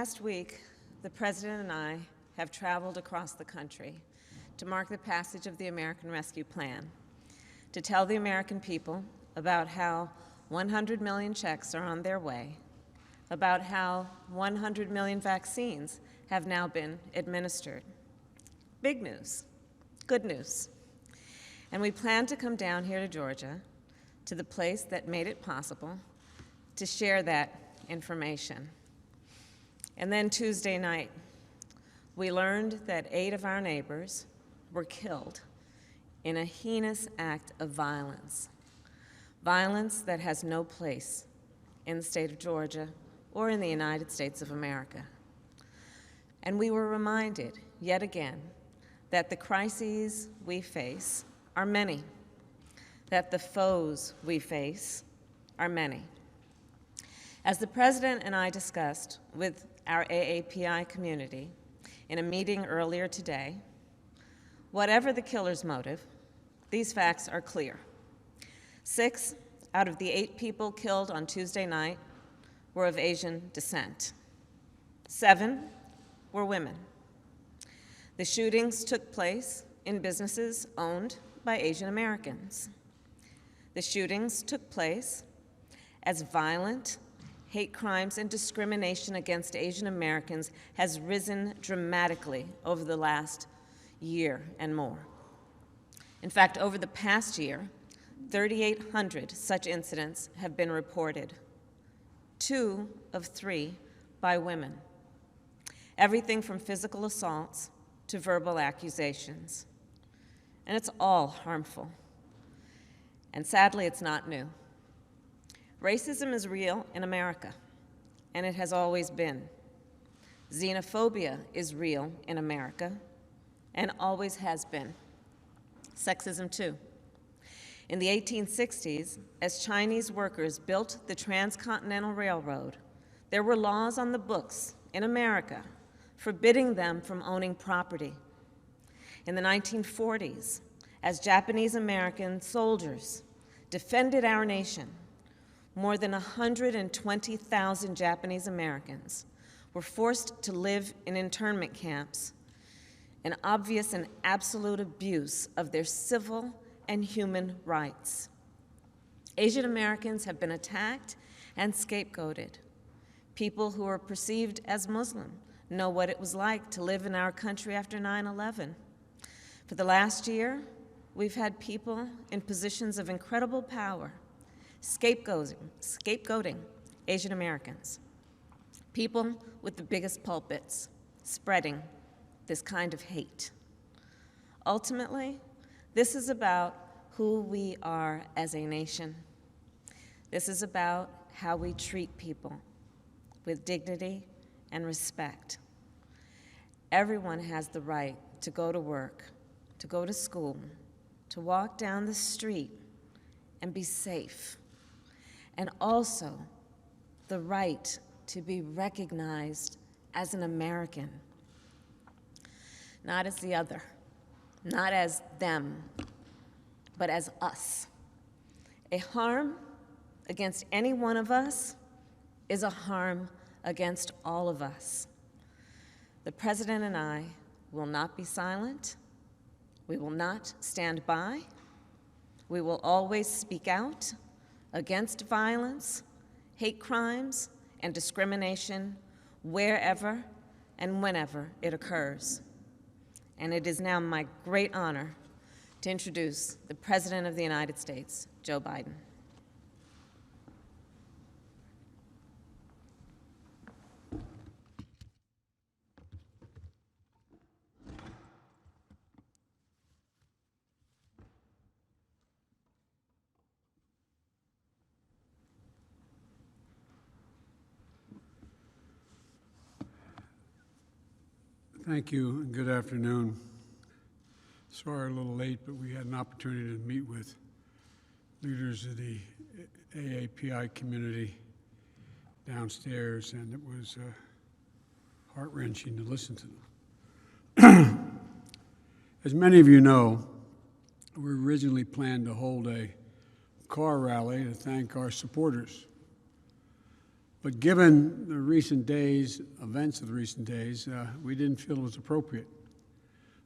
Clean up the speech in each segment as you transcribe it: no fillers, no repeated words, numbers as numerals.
past week, the President and I have traveled across the country to mark the passage of the American Rescue Plan, to tell the American people about how 100 million checks are on their way, about how 100 million vaccines have now been administered. Big news, good news. And we plan to come down here to Georgia, to the place that made it possible, to share that information. And then Tuesday night, we learned that 8 of our neighbors were killed in a heinous act of violence. Violence that has no place in the state of Georgia or in the United States of America. And we were reminded, yet again, that the crises we face are many, that the foes we face are many. As the President and I discussed with our AAPI community in a meeting earlier today, whatever the killer's motive, these facts are clear. 6 out of the 8 people killed on Tuesday night were of Asian descent. 7 were women. The shootings took place in businesses owned by Asian Americans. The shootings took place as violent hate crimes and discrimination against Asian Americans has risen dramatically over the last year and more. In fact, over the past year, 3,800 such incidents have been reported, 2 of 3 by women. Everything from physical assaults to verbal accusations. And it's all harmful. And sadly, it's not new. Racism is real in America, and it has always been. Xenophobia is real in America, and always has been. Sexism, too. In the 1860s, as Chinese workers built the Transcontinental Railroad, there were laws on the books in America forbidding them from owning property. In the 1940s, as Japanese American soldiers defended our nation, more than 120,000 Japanese Americans were forced to live in internment camps, an obvious and absolute abuse of their civil and human rights. Asian Americans have been attacked and scapegoated. People who are perceived as Muslim know what it was like to live in our country after 9/11. For the last year, we've had people in positions of incredible power scapegoating Asian Americans, people with the biggest pulpits spreading this kind of hate. Ultimately, this is about who we are as a nation. This is about how we treat people with dignity and respect. Everyone has the right to go to work, to go to school, to walk down the street and be safe, and also the right to be recognized as an American, not as the other, not as them, but as us. A harm against any one of us is a harm against all of us. The President and I will not be silent. We will not stand by. We will always speak out against violence, hate crimes, and discrimination wherever and whenever it occurs. And it is now my great honor to introduce the President of the United States, Joe Biden. Thank you, and good afternoon. Sorry a little late, but we had an opportunity to meet with leaders of the AAPI community downstairs, and it was heart-wrenching to listen to them. As many of you know, we originally planned to hold a car rally to thank our supporters. But given the recent days, events of the recent days, we didn't feel it was appropriate.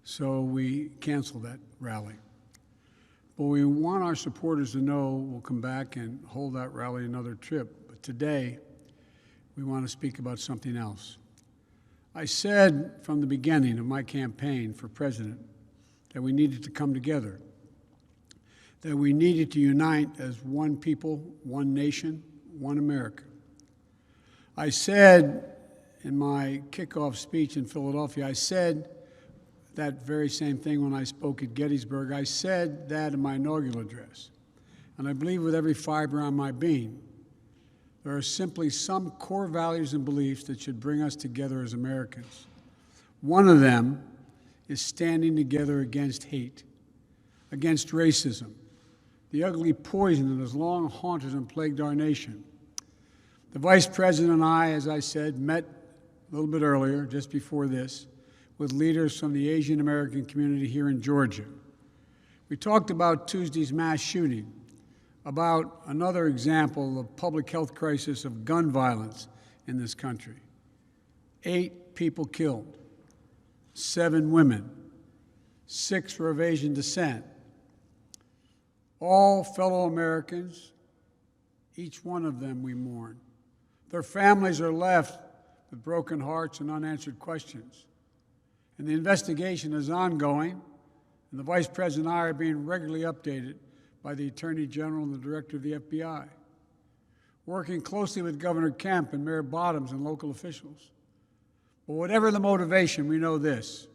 So we canceled that rally. But we want our supporters to know we'll come back and hold that rally another trip. But today, we want to speak about something else. I said from the beginning of my campaign for president that we needed to come together, that we needed to unite as one people, one nation, one America. I said in my kickoff speech in Philadelphia, I said that very same thing when I spoke at Gettysburg. I said that in my inaugural address. And I believe with every fiber on my being, there are simply some core values and beliefs that should bring us together as Americans. One of them is standing together against hate, against racism, the ugly poison that has long haunted and plagued our nation. The Vice President and I, as I said, met a little bit earlier, just before this, with leaders from the Asian American community here in Georgia. We talked about Tuesday's mass shooting, about another example of public health crisis of gun violence in this country. 8 people killed, 7 women, 6 were of Asian descent. All fellow Americans, each one of them we mourn. Their families are left with broken hearts and unanswered questions. And the investigation is ongoing, and the Vice President and I are being regularly updated by the Attorney General and the Director of the FBI, working closely with Governor Kemp and Mayor Bottoms and local officials. But whatever the motivation, we know this.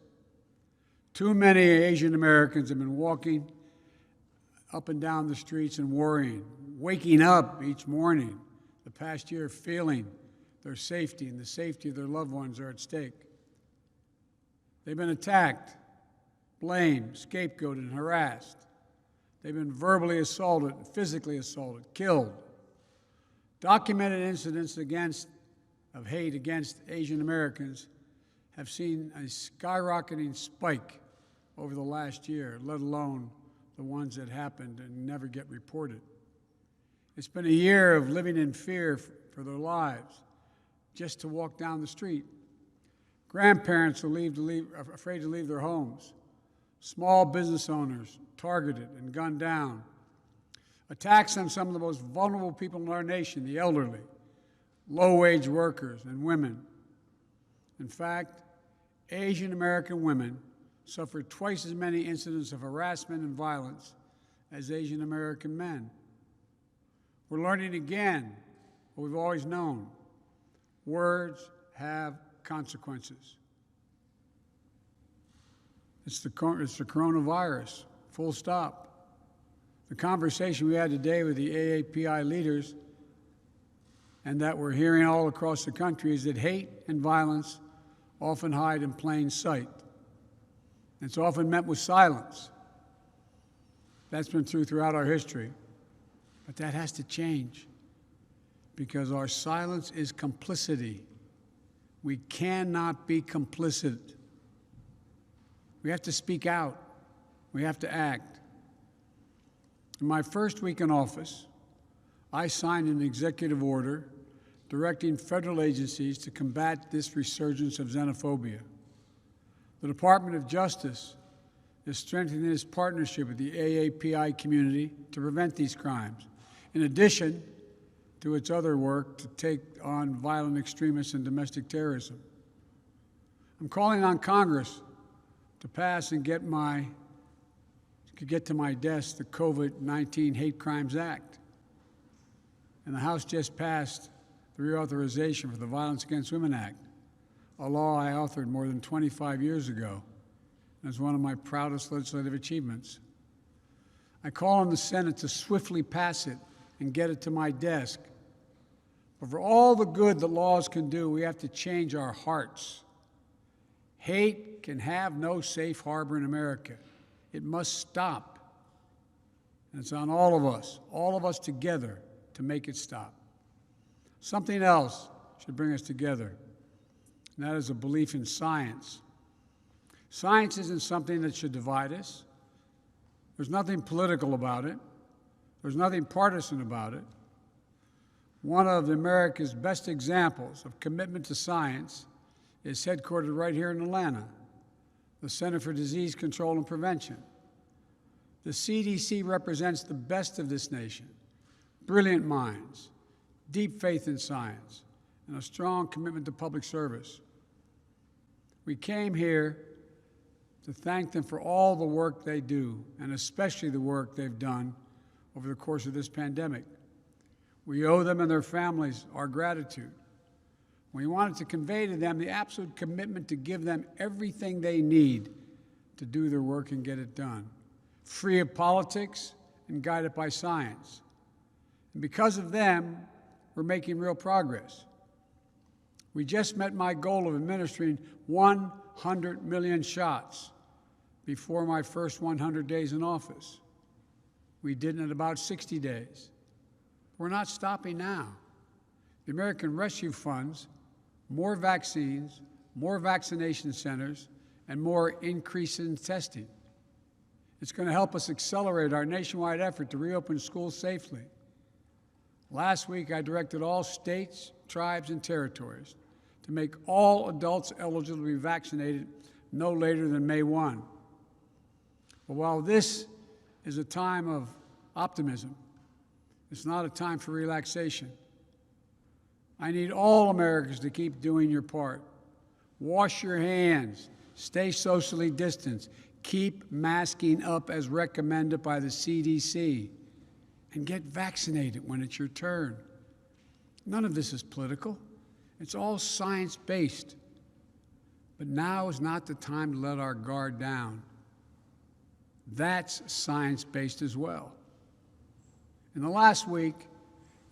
Too many Asian Americans have been walking up and down the streets and worrying, waking up each morning the past year feeling their safety and the safety of their loved ones are at stake. They've been attacked, blamed, scapegoated, and harassed. They've been verbally assaulted, physically assaulted, killed. Documented incidents of hate against Asian Americans have seen a skyrocketing spike over the last year, let alone the ones that happened and never get reported. It's been a year of living in fear for their lives, just to walk down the street. Grandparents are afraid to leave their homes. Small business owners targeted and gunned down. Attacks on some of the most vulnerable people in our nation, the elderly, low-wage workers, and women. In fact, Asian American women suffered twice as many incidents of harassment and violence as Asian American men. We're learning again what we've always known. Words have consequences. It's the coronavirus, full stop. The conversation we had today with the AAPI leaders and that we're hearing all across the country is that hate and violence often hide in plain sight. It's often met with silence. That's been true throughout our history. But that has to change because our silence is complicity. We cannot be complicit. We have to speak out. We have to act. In my first week in office, I signed an executive order directing federal agencies to combat this resurgence of xenophobia. The Department of Justice is strengthening its partnership with the AAPI community to prevent these crimes, in addition to its other work to take on violent extremists and domestic terrorism. I'm calling on Congress to pass and get to my desk the COVID-19 Hate Crimes Act. And the House just passed the reauthorization for the Violence Against Women Act, a law I authored more than 25 years ago, and is one of my proudest legislative achievements. I call on the Senate to swiftly pass it and get it to my desk. But for all the good that laws can do, we have to change our hearts. Hate can have no safe harbor in America. It must stop. And it's on all of us together, to make it stop. Something else should bring us together, and that is a belief in science. Science isn't something that should divide us. There's nothing political about it. There's nothing partisan about it. One of America's best examples of commitment to science is headquartered right here in Atlanta, the Center for Disease Control and Prevention. The CDC represents the best of this nation, brilliant minds, deep faith in science, and a strong commitment to public service. We came here to thank them for all the work they do, and especially the work they've done over the course of this pandemic. We owe them and their families our gratitude. We wanted to convey to them the absolute commitment to give them everything they need to do their work and get it done, free of politics and guided by science. And because of them, we're making real progress. We just met my goal of administering 100 million shots before my first 100 days in office. We did it in about 60 days. We're not stopping now. The American Rescue Funds, more vaccines, more vaccination centers, and more increase in testing. It's going to help us accelerate our nationwide effort to reopen schools safely. Last week, I directed all states, tribes, and territories to make all adults eligible to be vaccinated no later than May 1. But while this is a time of optimism, it's not a time for relaxation. I need all Americans to keep doing your part. Wash your hands, stay socially distanced, keep masking up as recommended by the CDC, and get vaccinated when it's your turn. None of this is political. It's all science-based. But now is not the time to let our guard down. That's science-based as well. In the last week,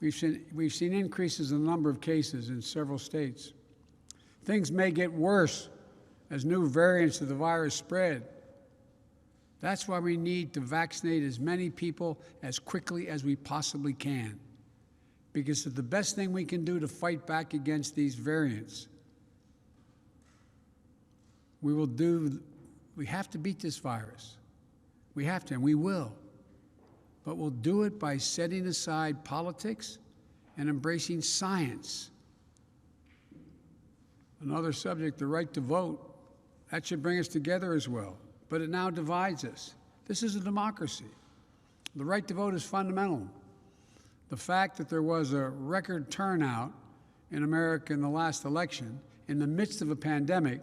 we've seen increases in the number of cases in several states. Things may get worse as new variants of the virus spread. That's why we need to vaccinate as many people as quickly as we possibly can, because it's the best thing we can do to fight back against these variants. We have to beat this virus. We have to, and we will. But we'll do it by setting aside politics and embracing science. Another subject, the right to vote, that should bring us together as well. But it now divides us. This is a democracy. The right to vote is fundamental. The fact that there was a record turnout in America in the last election, in the midst of a pandemic,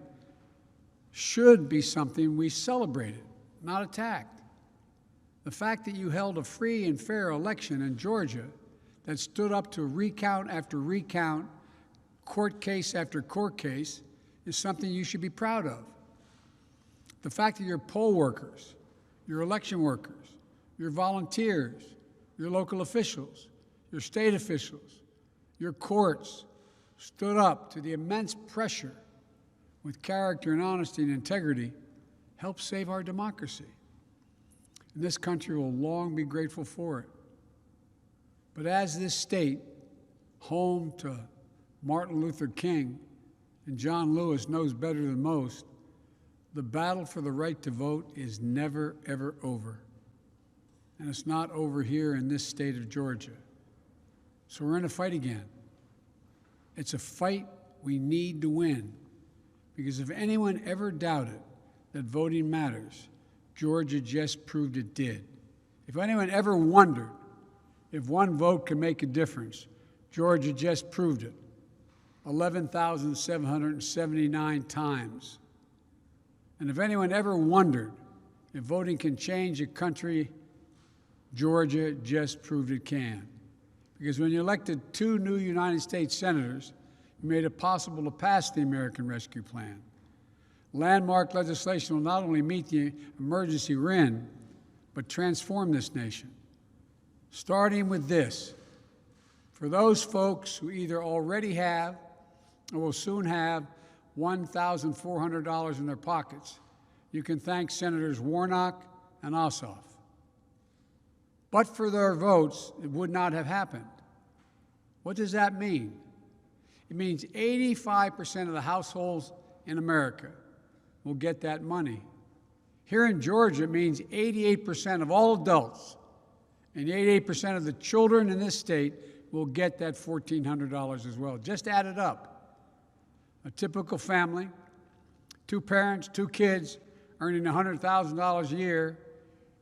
should be something we celebrated, not attacked. The fact that you held a free and fair election in Georgia that stood up to recount after recount, court case after court case, is something you should be proud of. The fact that your poll workers, your election workers, your volunteers, your local officials, your state officials, your courts stood up to the immense pressure with character and honesty and integrity helped save our democracy. And this country will long be grateful for it. But as this state, home to Martin Luther King and John Lewis, knows better than most, the battle for the right to vote is never, ever over. And it's not over here in this state of Georgia. So we're in a fight again. It's a fight we need to win. Because if anyone ever doubted that voting matters, Georgia just proved it did. If anyone ever wondered if one vote could make a difference, Georgia just proved it. 11,779 times. And if anyone ever wondered if voting can change a country, Georgia just proved it can. Because when you elected 2 new United States senators, you made it possible to pass the American Rescue Plan. Landmark legislation will not only meet the emergency we're in, but transform this nation. Starting with this, for those folks who either already have or will soon have $1,400 in their pockets, you can thank Senators Warnock and Ossoff. But for their votes, it would not have happened. What does that mean? It means 85% of the households in America will get that money. Here in Georgia, it means 88% of all adults and 88% of the children in this state will get that $1,400 as well. Just add it up. A typical family, 2 parents, 2 kids, earning $100,000 a year,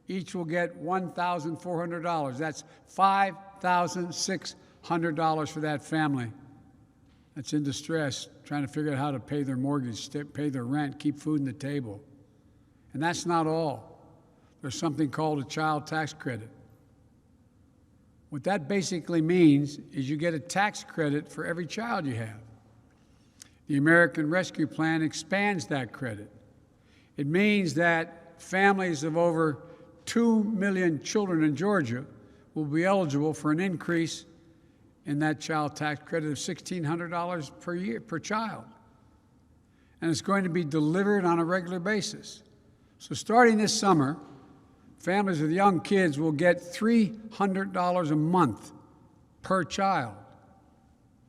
each will get $1,400. That's $5,600 for that family that's in distress, trying to figure out how to pay their mortgage, pay their rent, keep food on the table. And that's not all. There's something called a child tax credit. What that basically means is you get a tax credit for every child you have. The American Rescue Plan expands that credit. It means that families of over 2 million children in Georgia will be eligible for an increase in that child tax credit of $1,600 per year, per child. And it's going to be delivered on a regular basis. So starting this summer, families with young kids will get $300 a month per child.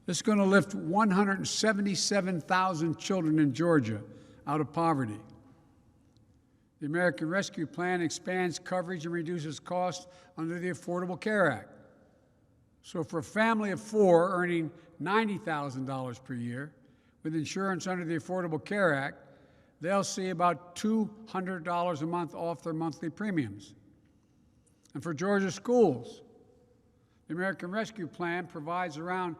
This is going to lift 177,000 children in Georgia out of poverty. The American Rescue Plan expands coverage and reduces costs under the Affordable Care Act. So for a family of 4 earning $90,000 per year with insurance under the Affordable Care Act, they'll see about $200 a month off their monthly premiums. And for Georgia schools, the American Rescue Plan provides around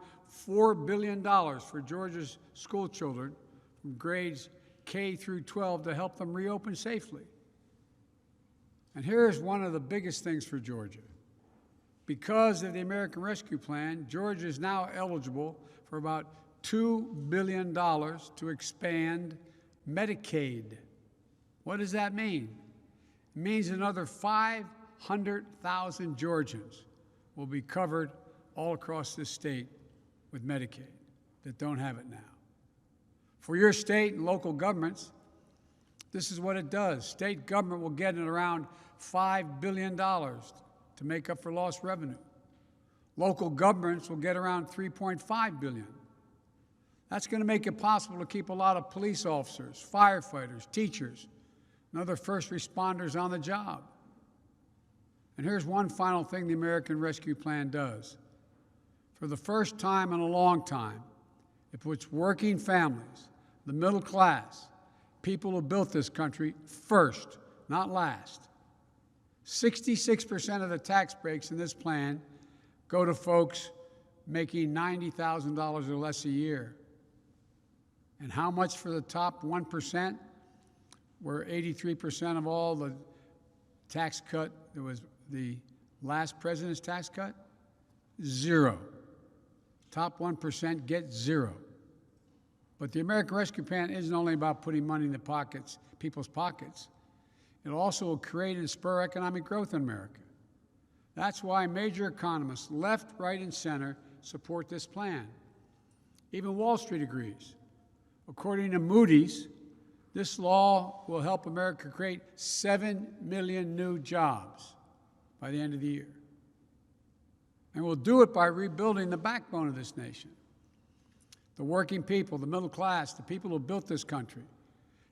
$4 billion for Georgia's school children from grades K through 12 to help them reopen safely. And here's one of the biggest things for Georgia. Because of the American Rescue Plan, Georgia is now eligible for about $2 billion to expand Medicaid. What does that mean? It means another 500,000 Georgians will be covered all across this state with Medicaid that don't have it now. For your state and local governments, this is what it does. State government will get around $5 billion to make up for lost revenue. Local governments will get around $3.5 billion. That's going to make it possible to keep a lot of police officers, firefighters, teachers, and other first responders on the job. And here's one final thing the American Rescue Plan does. For the first time in a long time, it puts working families, the middle class, people who built this country first, not last. 66% of the tax breaks in this plan go to folks making $90,000 or less a year. And how much for the top 1%, where 83% of all the tax cut, that was the last president's tax cut? 0. Top 1% get 0. But the American Rescue Plan isn't only about putting money in the pockets, people's pockets. It also will create and spur economic growth in America. That's why major economists, left, right, and center, support this plan. Even Wall Street agrees. According to Moody's, this law will help America create 7 million new jobs by the end of the year. And we'll do it by rebuilding the backbone of this nation. The working people, the middle class, the people who built this country.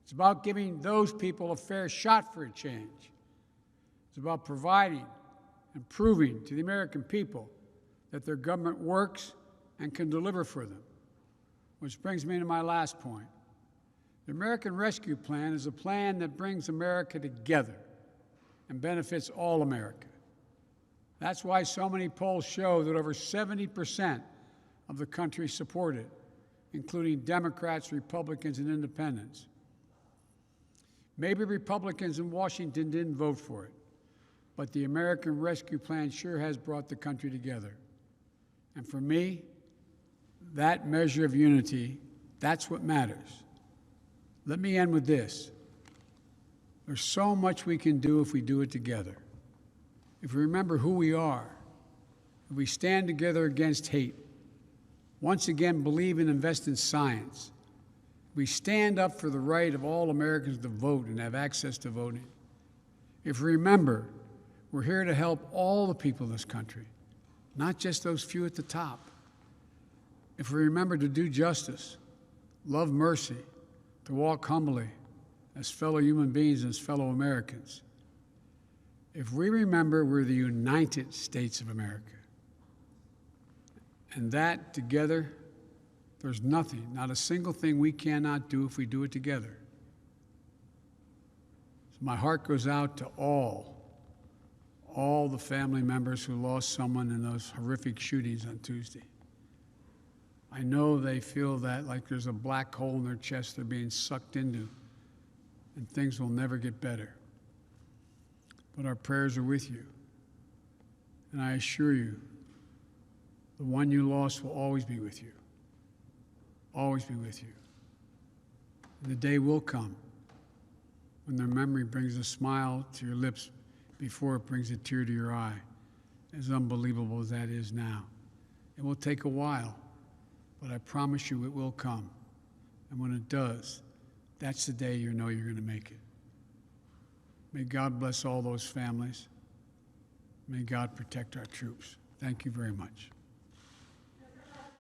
It's about giving those people a fair shot for a change. It's about providing and proving to the American people that their government works and can deliver for them. Which brings me to my last point. The American Rescue Plan is a plan that brings America together and benefits all America. That's why so many polls show that over 70% of the country support it, including Democrats, Republicans, and independents. Maybe Republicans in Washington didn't vote for it, but the American Rescue Plan sure has brought the country together. And for me, that measure of unity, that's what matters. Let me end with this. There's so much we can do if we do it together. If we remember who we are, if we stand together against hate, once again believe and invest in science, we stand up for the right of all Americans to vote and have access to voting. If we remember, we're here to help all the people in this country, not just those few at the top. If we remember to do justice, love mercy, to walk humbly as fellow human beings and as fellow Americans. If we remember we're the United States of America, And that together, there's nothing, not a single thing we cannot do if we do it together. So my heart goes out to all the family members who lost someone in those horrific shootings on Tuesday. I know they feel that like there's a black hole in their chest they're being sucked into, and things will never get better. But our prayers are with you. And I assure you, the one you lost will always be with you. Always be with you. And the day will come when their memory brings a smile to your lips before it brings a tear to your eye, as unbelievable as that is now. It will take a while, but I promise you it will come. And when it does, that's the day you know you're going to make it. May God bless all those families. May God protect our troops. Thank you very much.